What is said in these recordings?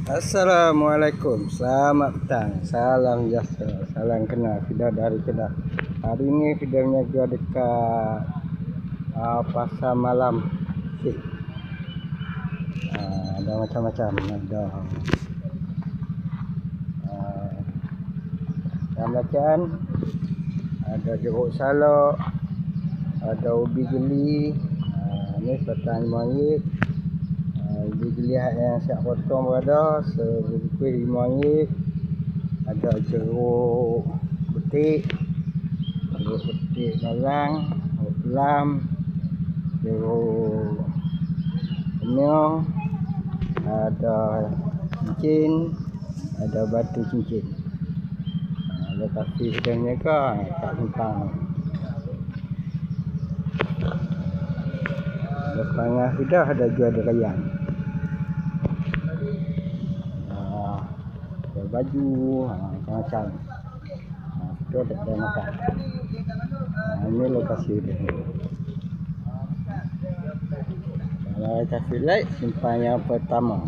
Assalamualaikum, selamat petang, salam sejahtera, salam kenal, Fida dari Kedah. Hari ini Fida berniaga dekat pasar malam Sik. Ada macam-macam, ada yang bacaan, ada jeruk salak, ada ubi geli, ni batang RM5. Ubi geli yang siap potong berada sebiji RM5. Ada jeruk betik, larang, jeruk pelam, jeruk penyong, ada cincin, ada batu cincin. Lokasi kita niaga kat Simpang. Depan sudah ada jual derayan. Jual baju, macam-macam. Itu ada kedai makan. Ini lokasi dia. Kalau traffic light, Simpang yang pertama.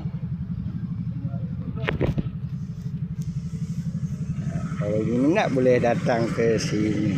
Kalau minat boleh datang ke sini.